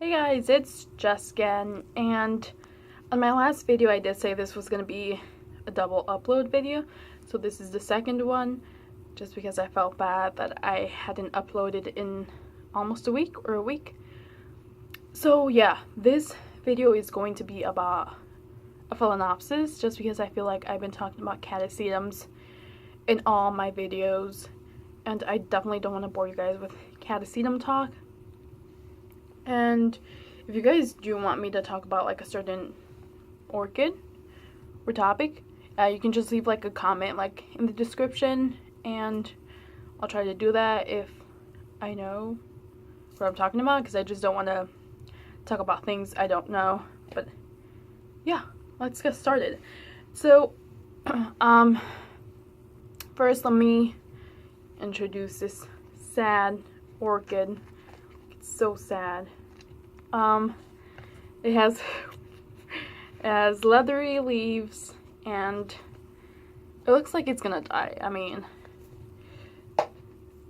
Hey guys, it's Jessica, and on my last video I did say this was going to be a double upload video, so this is the second one, just because I felt bad that I hadn't uploaded in almost a week or a week. So yeah, this video is going to be about a Phalaenopsis, just because I feel like I've been talking about catasetums in all my videos, and I definitely don't want to bore you guys with catasetum talk. And if you guys do want me to talk about like a certain orchid or topic, you can just leave like a comment like in the description, and I'll try to do that if I know what I'm talking about, because I just don't want to talk about things I don't know. But yeah, let's get started. So first let me introduce this sad orchid. It's so sad. It has leathery leaves, and it looks like it's gonna die. I mean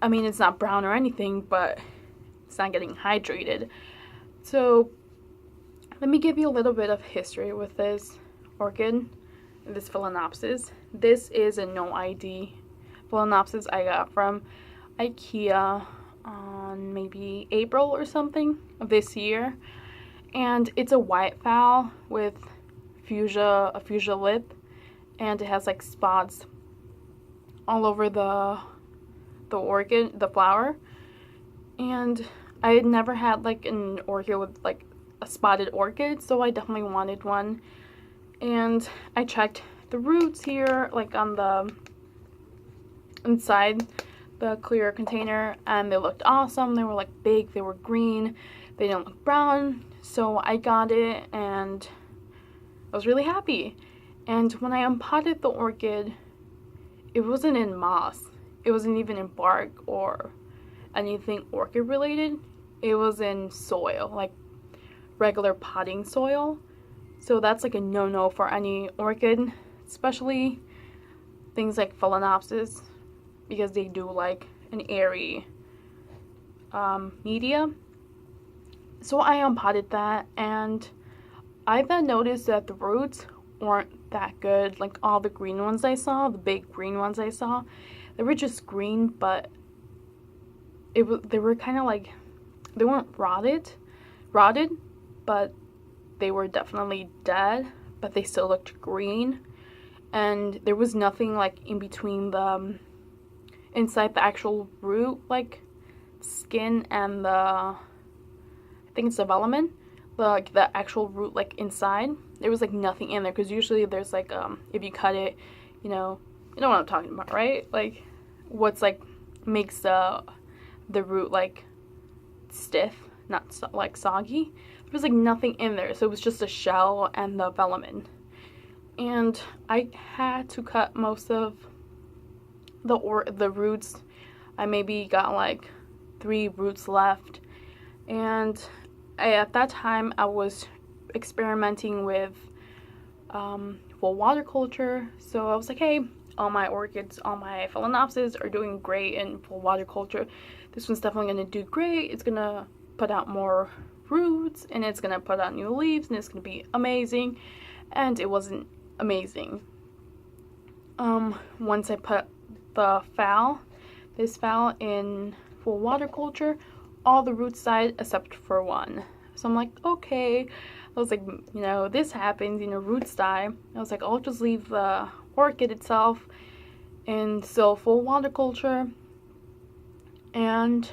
it's not brown or anything, but it's not getting hydrated. So let me give you a little bit of history with this orchid, this Phalaenopsis. This is a no ID Phalaenopsis I got from IKEA on maybe April or something of this year, and it's a white phal with a fuchsia lip, and it has like spots all over the orchid, the flower. And I had never had like an orchid with like a spotted orchid, so I definitely wanted one. And I checked the roots here, like on the inside the clear container, and they looked awesome. They were like big, they were green, they didn't look brown, so I got it and I was really happy. And when I unpotted the orchid, it wasn't in moss, it wasn't even in bark or anything orchid related. It was in soil, like regular potting soil. So that's like a no-no for any orchid, especially things like Phalaenopsis, because they do like an airy media. So I unpotted that, and I then noticed that the roots weren't that good. Like all the green ones I saw, the big green ones I saw, they were just green, but they were kind of like, they weren't rotted, but they were definitely dead, but they still looked green. And there was nothing like in between the inside the actual root, like skin, and I think it's the velamen, the actual root, like inside. There was like nothing in there, because usually there's like if you cut it, you know what I'm talking about, right? Like what's like makes the root like stiff, not like soggy. There was like nothing in there, so it was just a shell and the velamen. And I had to cut most of the roots. I maybe got like 3 roots left, and at that time I was experimenting with full water culture. So I was like, hey, all my orchids, all my Phalaenopsis are doing great in full water culture. This one's definitely gonna do great. It's gonna put out more roots, and it's gonna put out new leaves, and it's gonna be amazing. And it wasn't amazing. Once I put this phal in full water culture, all the roots died except for one. So I'm like, okay. I was like, this happens, roots die. I was like, I'll just leave the orchid itself in still full water culture. And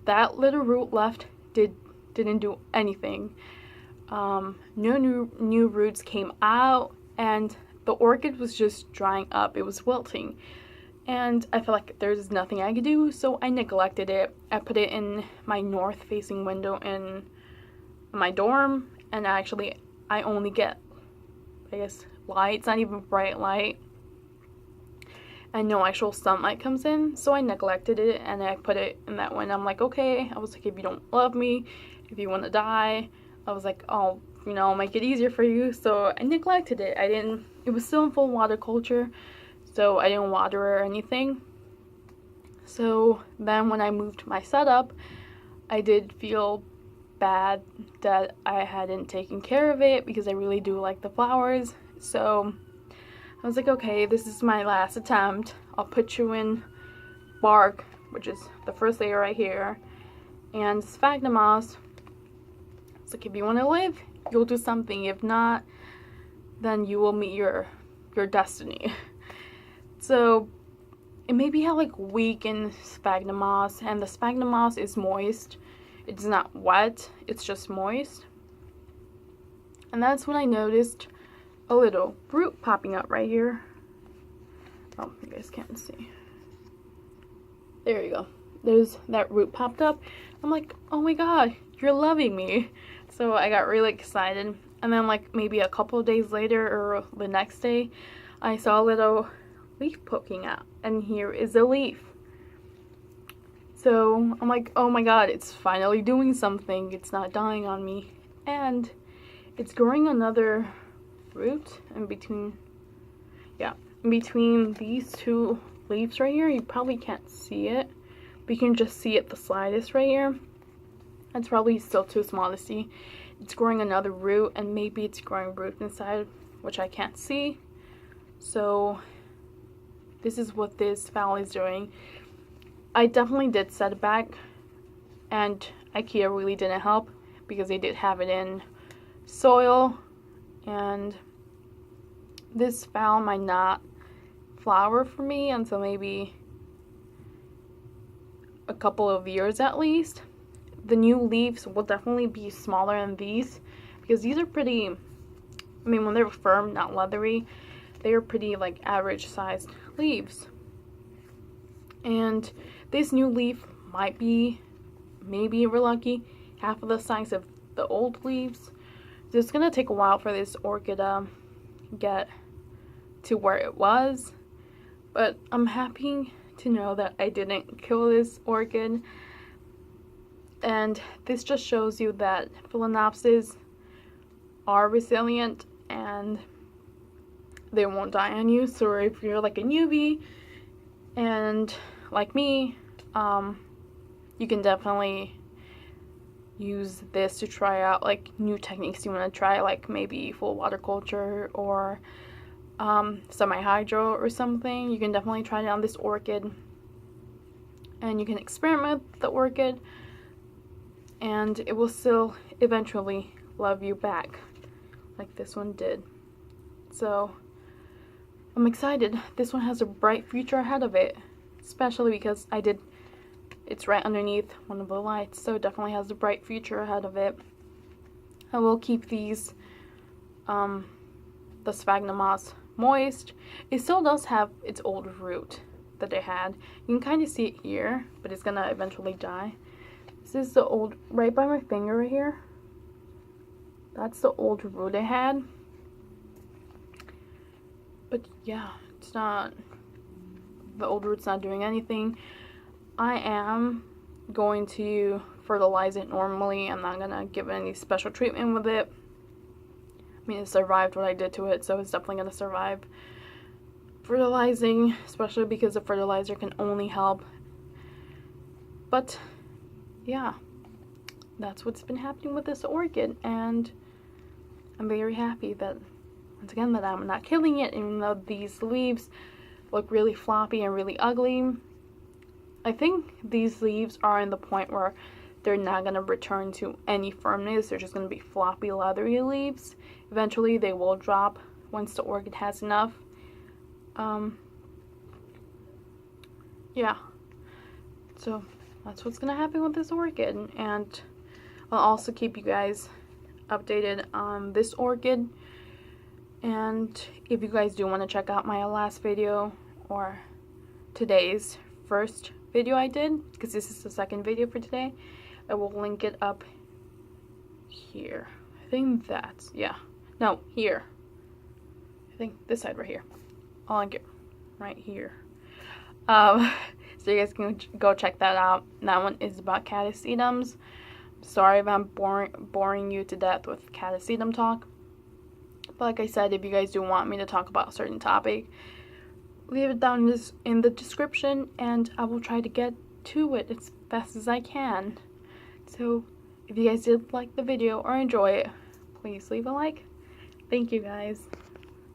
that little root left didn't do anything. No new roots came out, and the orchid was just drying up. It was wilting, and I felt like there's nothing I could do, so I neglected it. I put it in my north facing window in my dorm, and I only get, I guess, light. It's not even bright light, and no actual sunlight comes in, so I neglected it, and I put it in that window. I'm like, okay. I was like, if you don't love me, if you want to die, I was like, I'll make it easier for you. So I neglected it. It was still in full water culture, so I didn't water or anything. So then when I moved my setup, I did feel bad that I hadn't taken care of it because I really do like the flowers. So I was like, okay, this is my last attempt. I'll put you in bark, which is the first layer right here, and sphagnum moss. It's like, if you want to live, you'll do something. If not, then you will meet your destiny. So it maybe had like weak in sphagnum moss, and the sphagnum moss is moist. It's not wet, it's just moist. And that's when I noticed a little root popping up right here. Oh, you guys can't see. There you go. There's that root popped up. I'm like, oh my god, you're loving me. So I got really excited. And then like maybe a couple of days later or the next day, I saw a little leaf poking out. And here is a leaf. So I'm like, oh my god, it's finally doing something. It's not dying on me. And it's growing another root in between, yeah, in between these two leaves right here. You probably can't see it, but you can just see it the slightest right here. It's probably still too small to see. It's growing another root, and maybe it's growing root inside, which I can't see. So this is what this phal is doing. I definitely did set it back, and IKEA really didn't help because they did have it in soil, and this phal might not flower for me until maybe a couple of years at least. The new leaves will definitely be smaller than these because these are pretty, I mean, when they're firm, not leathery, they are pretty like average sized leaves. And this new leaf might be, maybe we're lucky, half of the size of the old leaves. So it's gonna take a while for this orchid to get to where it was, but I'm happy to know that I didn't kill this orchid. And this just shows you that Phalaenopsis are resilient and they won't die on you. So if you're like a newbie and like me, you can definitely use this to try out like new techniques you want to try, like maybe full water culture or semi-hydro or something. You can definitely try it on this orchid, and you can experiment with the orchid, and it will still eventually love you back like this one did. So I'm excited. This one has a bright future ahead of it, especially because it's right underneath one of the lights, so it definitely has a bright future ahead of it. I will keep these, the sphagnum moss, moist. It still does have its old root that it had. You can kind of see it here, but it's gonna eventually die. This is the old, right by my finger right here. That's the old root it had. But yeah, it's not, the old root's not doing anything. I am going to fertilize it normally. I'm not gonna give it any special treatment with it. I mean, it survived what I did to it, so it's definitely gonna survive fertilizing, especially because the fertilizer can only help. But yeah, that's what's been happening with this orchid, and I'm very happy that, once again, that I'm not killing it, even though these leaves look really floppy and really ugly. I think these leaves are in the point where they're not going to return to any firmness. They're just going to be floppy, leathery leaves. Eventually they will drop once the orchid has enough. Yeah, so that's what's going to happen with this orchid, and I'll also keep you guys updated on this orchid. And if you guys do want to check out my last video or today's first video I did, because this is the second video for today, I will link it up here. I think that's, yeah, no, here. I think this side right here. I'll link it right here. So you guys can go check that out. That one is about catasetums. Sorry if I'm boring you to death with catasetum talk. But like I said, if you guys do want me to talk about a certain topic, leave it down in the description, and I will try to get to it as fast as I can. So If you guys did like the video or enjoy it, please leave a like. Thank you guys.